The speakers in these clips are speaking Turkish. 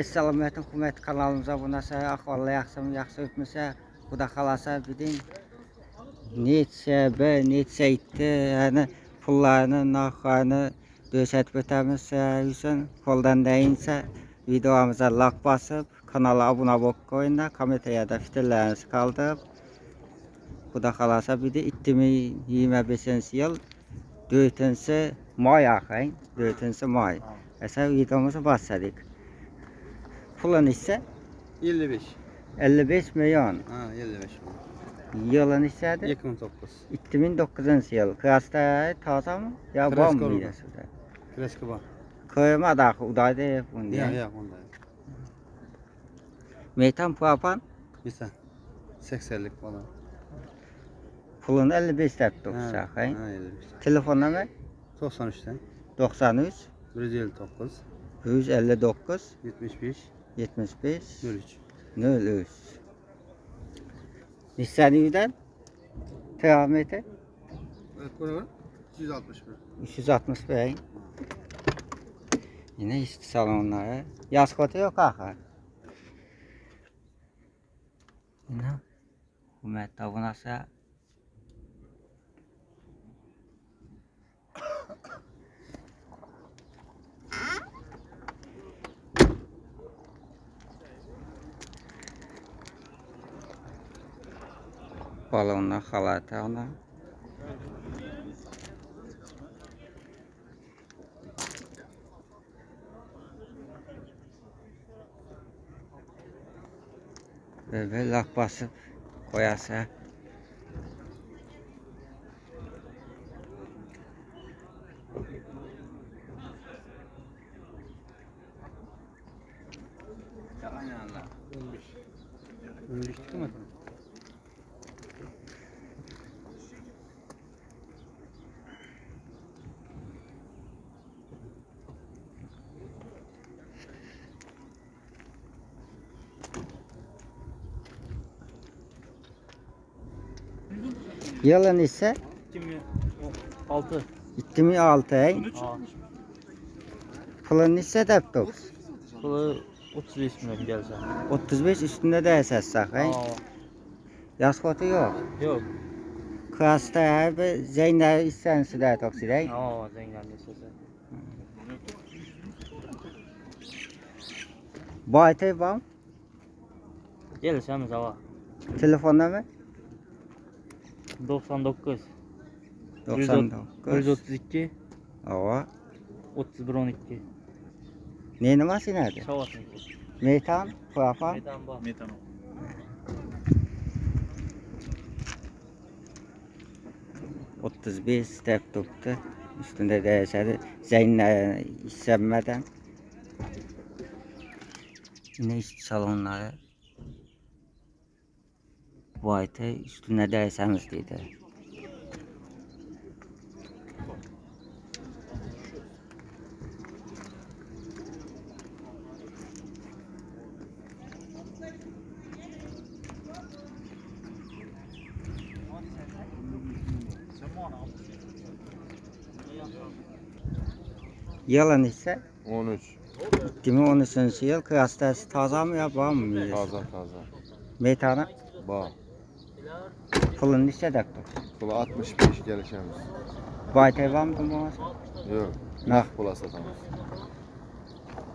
Assalamu alaykum hurmatli kanalımıza abunə olsanız, ahvallar yaxşı ötməsə, Xuda xalasa bilin. Neçə itdi, yəni pullarını, narxlarını göstərib ötəmiz üçün koldan dəyinsə videomuza like basıb, kanala abunə olub qoyun, kommentariyada fikirlərinizi qaldırıb. Xuda xalasa bilin 2025 yıl 4-cü may axı, 4-cü may. Əsas videomuzu başladık. Pulun ise 55. 55 milyon. Ha 55 milyon. Yılın ise de 2009. 2009 yıl. Kıyasta taze mı? Ya var mı bir de suda? Kreski var. Kıyma da udayda yapın diye. Ya onda. Meytan puapan? Misal 80'lik falan. Pulun 55 tep doksa. Ha 55. Telefon numara? 93'ten 93 159 159 75 75 03. 03. Nissan'dan Teamete Evet bu ne? 161. 361. Yine işte salonlara. Yaz kodu yok aha. Yine hükümet tabunası. Balonlar, halata ona. Ve lak basıp koyarsa. Aynen Allah. 15. 15 değil mi? Yılın ise 2006. 2006 ay. Pulun ise de 9. Pulu 35 milyon geldi. 35 üstünde de esas sakay. Yaz kodu yok. Yok. Kıyasta her bir Zeynep istensi de toksiday. Zengin lisesi. Bu aytay var mı? Gelişemiz hava. Telefonla mı? 99 99. 132 Ava. 31 12. Ne numarası nerede? Çavasınki. Meytan, Fuafan. Meydan bak. Meydan o. 35 step tuttu. Üstünde de eseri Zeynep istenmeden. Yine iş salonları. Bu aytay üstüne de esemiz dedi. Yılın ise 13. 2013 yıl kıyastası taze mı ya var mı? Taze. Meytana Bağ. pulun ise de Pula 65 gelişemiz. bu aytay var mı bu? Yok. Nah. Pula satamız.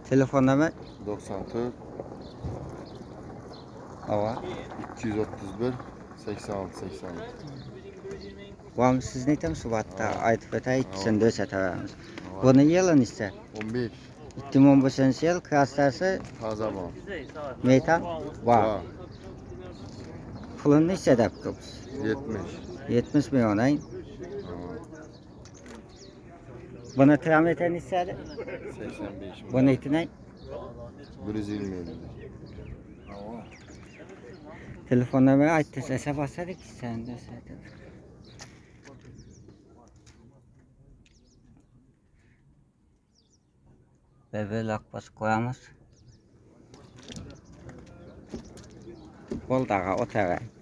Telefon numara 94 Ava. 231 86 86. Var mı siz ne tam Subat'ta aytıp ötay Ava. ikisini de satarız. Bunun yılın ise 15. 2015 yıl kıyastası Taze bağ. meytan var. Bağ. Pulun ise de 70. 70 milyon ay. Tamam. Buna travmeten ise de 85 milyon. bunu itinay 120 milyon. telefon numara ayttı sese basadık sen de zaten. Ve lakbas koyamız. Bol dağa o tarafa.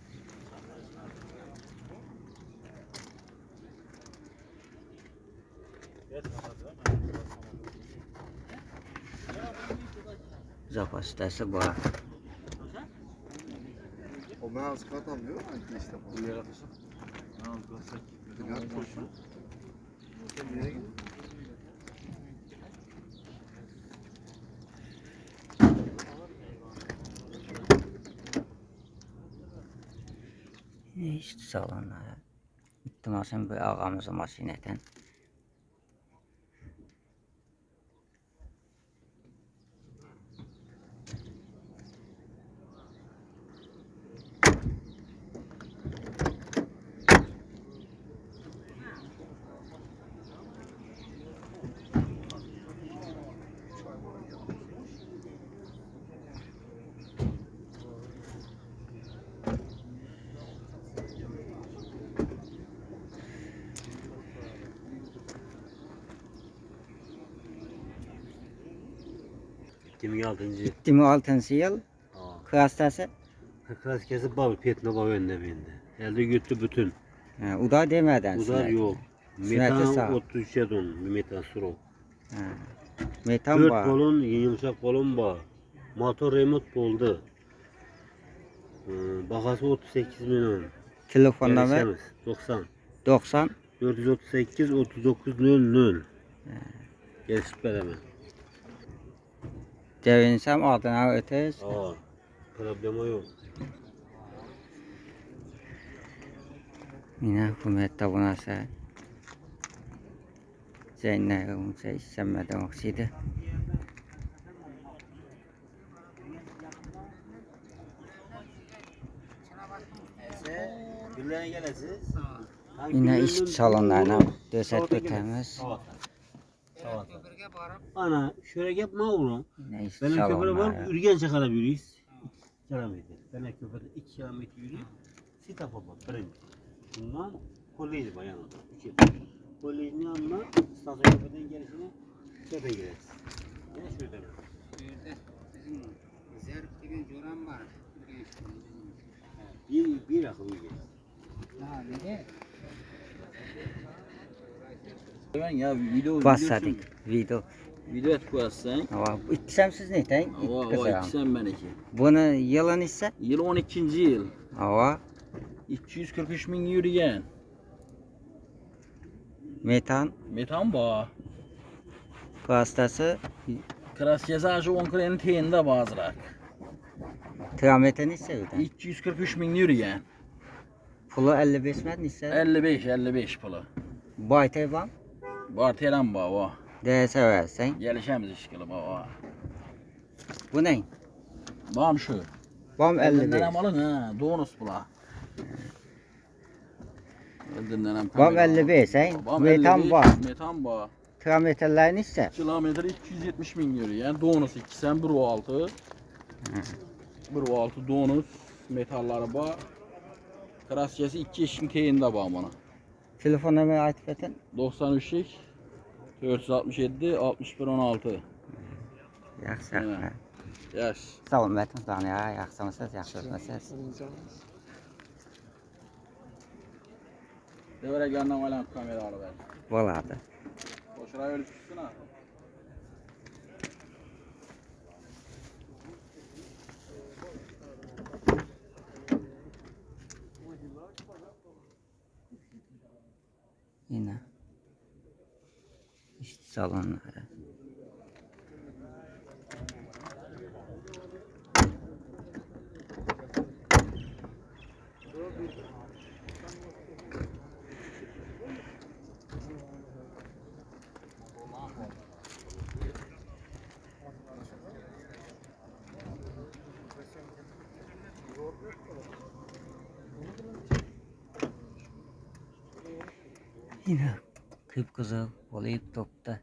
Zapastası bu. O mağaz katamıyor mu ki işte bu? Bu yere kısın. Ne oldu? Biraz koşun. Nereye gidiyor? İşte salonlar. İttimasın bir ağamızı masineten. Kimi altıncı. 26 yıl. Kıyastası. Kras kesip bal petne bal önüne bindi. Elde götü bütün. Uda demeden. Udar yok. Sünneti sağ. Metan 33 don. Metan suro. Metan 4 var. kolun yumuşak kolun var. Motor remote oldu. Bahası 38 milyon. Telefon numara Gelişemiz 90. 90. 438 39 00. Gelişip veremem. Devinsem adına ötez. Aa, problema yok. Yine hükümette buna ise Zeynep'in istemeden oksiydi. Güllerine gelesiz. Yine iş salonlarına döşet götürmemiz. Ana şöyle yapma oğlum. Yine iş Benim köprü var, salonlarına. Ürgen çıkarabiliriz. 2 kilometre. Benim köprüde 2 kilometre yürüyüp sitap yapar. Birinci. Bundan koleji var yanında. 2. Kolejin yanına stasyon köprüden gelişine köpe gireriz. Yine şöyle demek. Bizim Zerp деген Joran var. Bir akıl Ürgen. Ha, ne? Ben ya video Basadık video. video et koyarsan. Ama içsem siz ne deyin? O ikisen ben iki. Bunu yılan ise Yıl 12. yıl. hava 243 bin yürüyen. metan Metan bağ. pastası Kras cezası 10 krenin teyinde bazırak. trameten ise öden. 243 bin yürüyen. Pulu 55 men ise 55 pulu. baytay var. Var teren bağ o. Değerse versen. Gelişemiz işkili bağ. Bu ne? Bağım şu. Bam 55. Eldinden alın ha. Donus bula. Eldinden Bam 55 sen. Metan var. Metan bağ. Trameterlerin ise Kilometre 270 bin euro yani donus 2 sen 1.6 1.6 donus metalları var. Krasyası 2 yaşın teyinde bağ bana. telefon numarayı atıp etin. 93 467 61 16. Yaxşı. Evet. Yaş. Sağ olun Metan Tanrı ya. Yaxşımısınız, yaxşımısınız. Devre gelden valen kamera ver. Boladı. Boşuna öyle düşsün ha. Yine. İşte salonları. Yine kıpkızıl olayıp topta.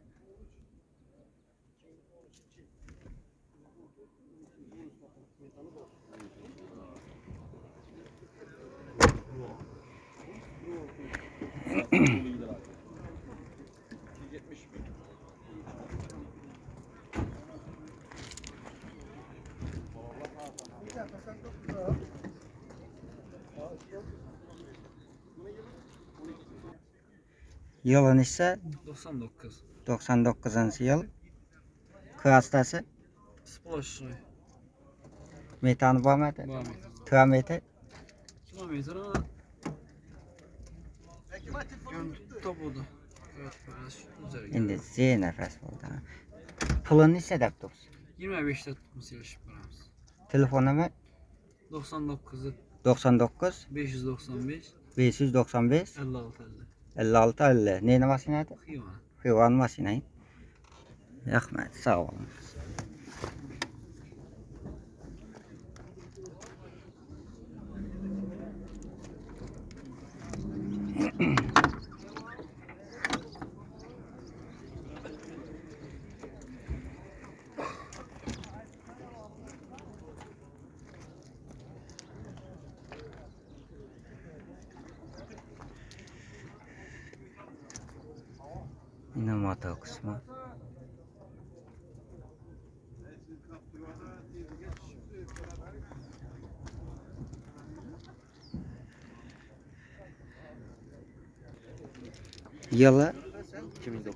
Yılın ise 99. 99. yıl. Kıyastası Sploşnoy. Metanı bağmadı. Bağlı. Kilometre. Kilometre ama topudu. Evet, biraz güzel. Endi Z nefes oldu. Pulunu neçə dəb dursun? 25'te tutmuş yaşıp paramız. Telefon nömrə 99'u 99 595 595 56 50. 56 50. Neyinə masinadır? Kıyma. Heyvan masinayı. Rəhmət, sağ olun. Yine motor kısmı. Yılı 2009.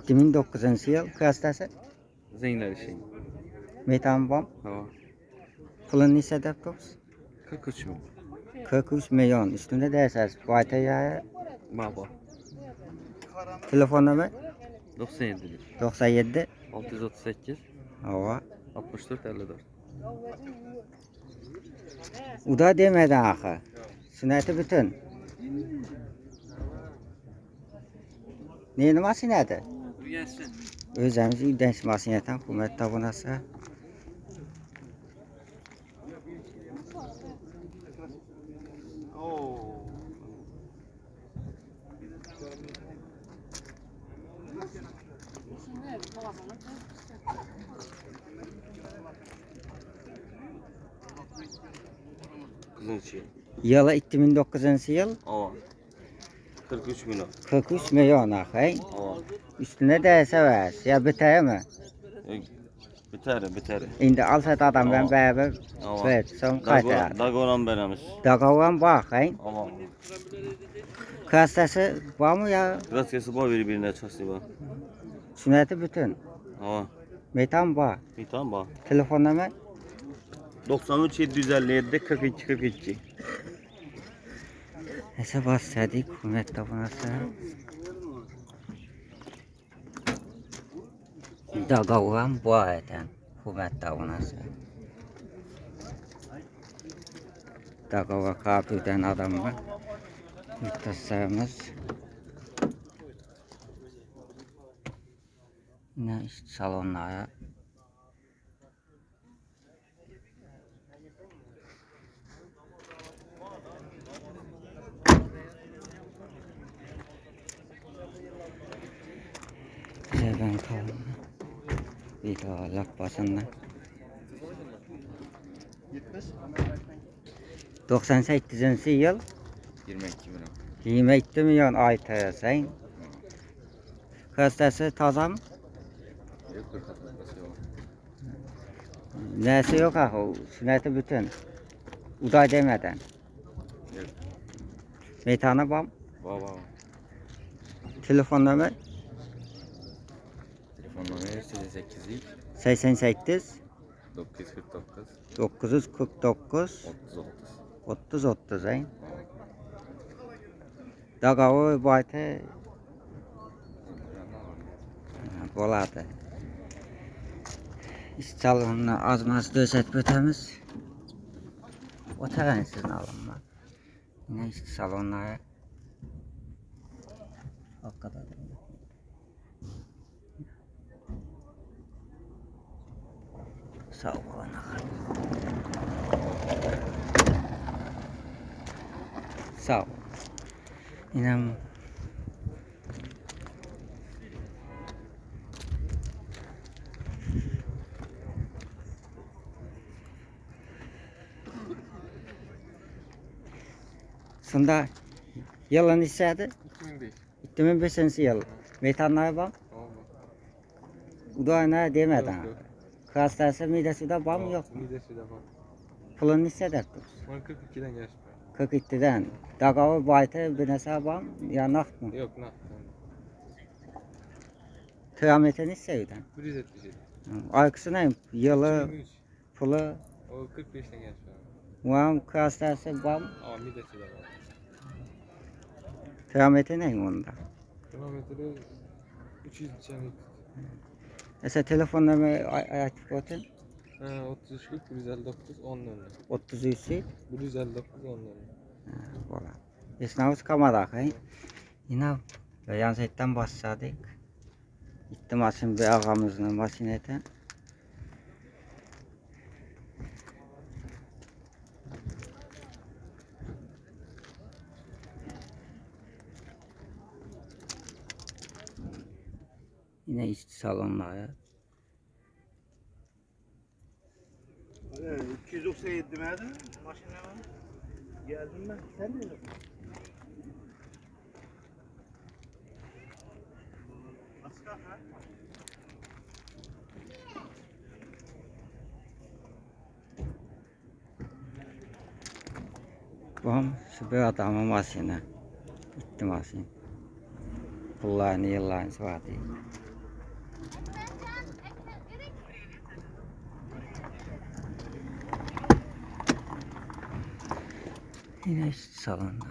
2009 yıl. Kastası Zeynler işi. metan bom. Ha. Pulun neçə dəb dursun? 43 mü? 43 milyon. Üstünde değersiz. Vayta ya. Baba. Telefon nömrə 97'dir. 97 638 Ova. 64 54. Uda demeden axı. Sünəti bütün. Neyini masinədir? Bu gelsin. Özəmiz ildən masinətən hükümət tabunası. Kızın işi. Yılı 2009 yıl. Ava. 43 milyon. 43 milyon axı. Ava. Üstünə dəysə vəs. Ya bitər mi? Biter. İndi alsat adam ben beraber Ava. evet son qaytar. Dagoran benemiz. Dağavan bax, Ava. Kastası var mı ya? Grasyası boy birbirine çası var. Sünəti bütün. Ava. Metan bax. Bir tane bak. Telefon nömrə 93 757 42 42. hesab astədik hükümət tabunası. Dağavan bax edən hükümət tabunası. Dağava kapıdan adam var. Müttasarımız. Ne işte salonlara. Seven kalın. Bir daha lak basınlar. 98 yıl 22 milyon. 22 milyon ay tayasayın. Kastası taza mı? Yok 40 atması yok. Nesi yok ahı, sünəti bütün. Uday demeden. Yok. Metana bam. Baba. Telefon nömrə Telefon numarası 88 88 949 949 30 30. 30 30 ayın. Dağavı baytı boladı. İş salonuna azmaz döşet bütemiz. Otaran sizin alınma. Yine iş salonlara. Hakikaten. Sağ olun. Sağ ol. İnan. Sonda yılın hissədir? 2005. 2005 yıl. Metanlar var. Udayına demeden. Hastası midesi de var mı yok mu? Midesi de var. Pulun hissədir? Ben 42'den geçtim. 42'den. Dağavı baytı binəsə var mı? Ya nakt mı? Yok ne? Kilometre neçə ödən? 177. Aykısı ne? Yılı, 23. pulu, O 45'ten gelmiş abi. var kastası var mı? Ama midesi de var. Kilometre ne onda? Kilometre 300 biçen. Mesela telefon numarayı aktif olsun. 33 40 159 10 önüne. 33 159 10 önüne. Voilà. Esnafız kamarak hay. Yine yan setten başladık. Gittim aslında bir ağamızın masinete. Yine iç salonlara. 297 demedi mi? Maşına mı? Geldim ben. Sen de mi? Bom, süper adamın masine. Gitti masine. Pullarını yıllarını vardı. Yine işte salonda.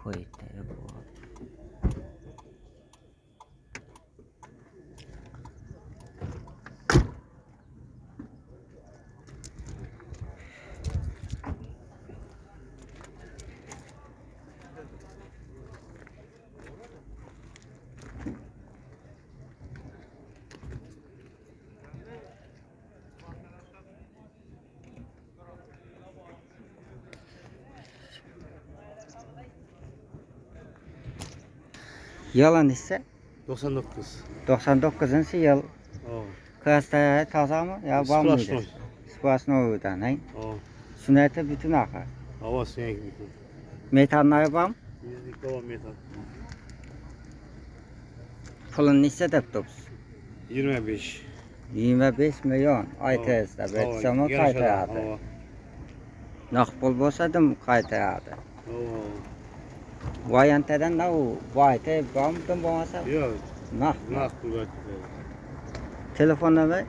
Koyutları bu. Yalan ise 99. 99. yıl. O. Kastaya taza mı? Ya var mıydı? Spasno'dan hay. O. Sünnete bütün akar. Hava suya gibi. Metanları var mı? Yüzlük devam metal. Pulun ise de tutups. 25. 25 milyon ay tezde. Betsama kaytaradı. Nakbol bolsa da kaytaradı. Oo. Vayantadan da o vayte bamdım bolmasa Yok. nak. Nakbul. Telefon numara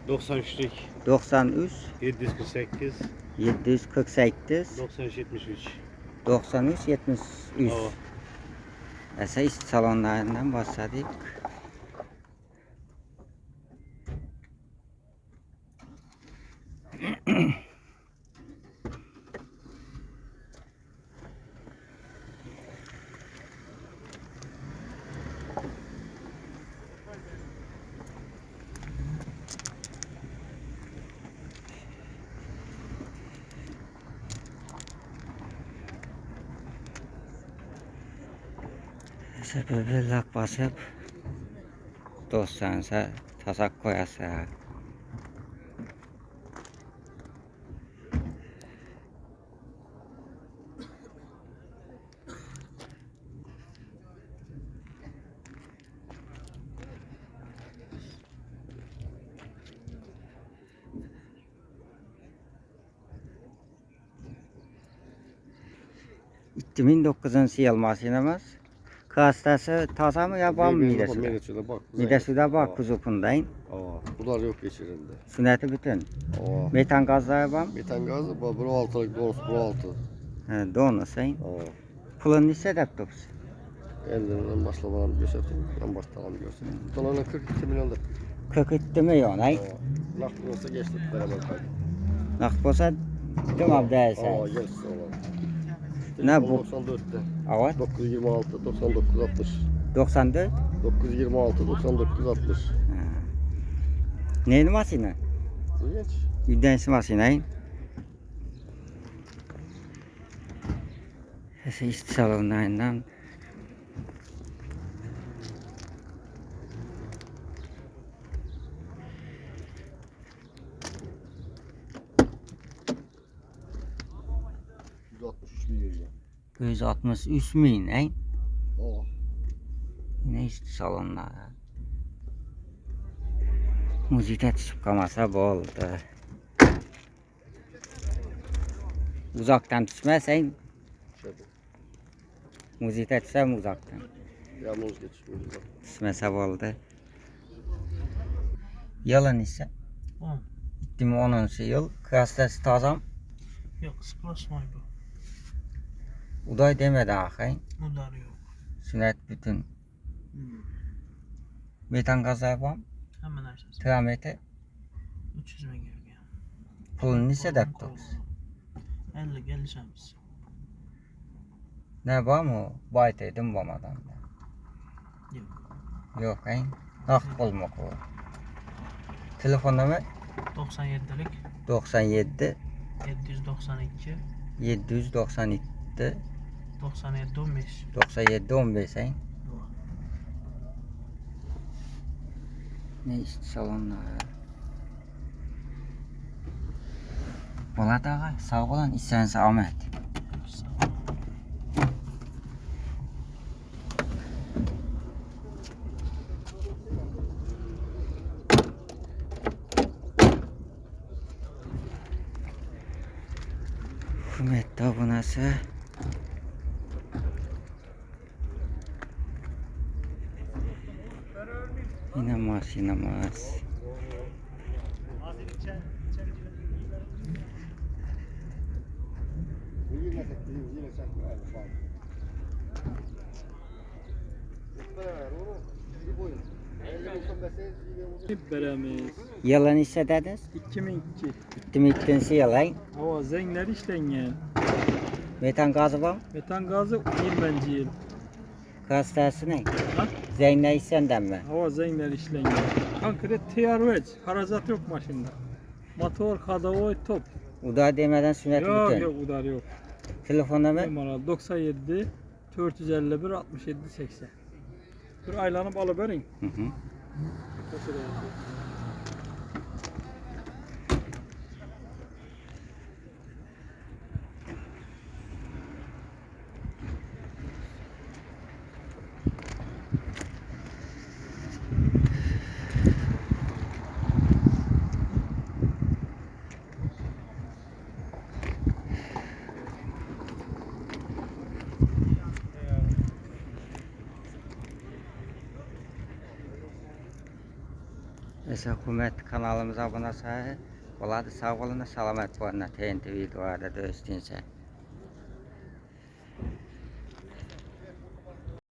93'lük 93 748 748 93 73. 93 73. Oo. Esa iş salonlarından başladık. Sebebi lak basıp dostlarınıza tasak koyasın. İttimin 9. yıl masinemiz. Kastası taza mı yaban mı midesi? Midesi bak. Midesi de bak kuzupundayım. Bunlar yok geçirinde. Sünneti bütün. Aa. Metan gazları var mı? Metan gazı bu 6'lık doğrusu bu 6. He, doğru sayın. Aa. Pulun ise de tutups. Elinden başlamadan gösterdim. Ben başlayalım göstereyim. Dolarla 42 milyon da. 42 milyon ay. Nakli olsa geçtik beraber kaydık. Nakbosa tüm Aa abdeyse. gelsin oğlum. Ne bu? 94'te. Evet. 926, 99, 60. 94. 926, 99, 60. Neydi masine? Bu geç. Yüdensi masine. Sesi işte salonlarından. milyon. 163 bin ay. Aa. Yine işte salonlara. Müzikte çıkıp kalmasa bu oldu. Uzaktan düşmezsen müzikte düşsem uzaktan. Yalnız geçmiyor bize. Kısmetse oldu. Yılın ise 10. 2010 yıl. Krastesi tazam. Yok, sıklaşmay bu. Uday demedi akayın. Udarı yok. Sünnet bütün. Metan gazı var. Hemen açacağız. Tramete. 300 bin geldi. Pulunu ise deptos. 50 gelişemiz. Ne var mı? Bayt edim bamadan. Yok. Yok hayın. Nakit olmak var. Telefon numara 97'lik 97 792 792 97 15. 97 15 hayın. Ne işte salonlar. Polat ağa sağ olun, iseniz Ahmet. Hükümet abunası. İnanmaz, inanmaz. Beremiz. Yılın ise dediniz. 2002. İttimiktensi yılayın. Hava zengler işlengen. Metan gazı var mı? Metan gazı 20. yıl. Gazetesi ne? Ha? Zeynep senden mi? Hava zengler işlengen. Konkret TRV. Harazat yok maşında. Motor, kadavoy, top. Uda demeden sünnet Yok bütün. yok udar yok. Telefon numara Numara 97 451 67 80. Bir aylanıp alıverin. Hı hı. Hükümet kanalımıza abone olsanız, sağ olun, selamet olun. TNT videolarda da üstünse.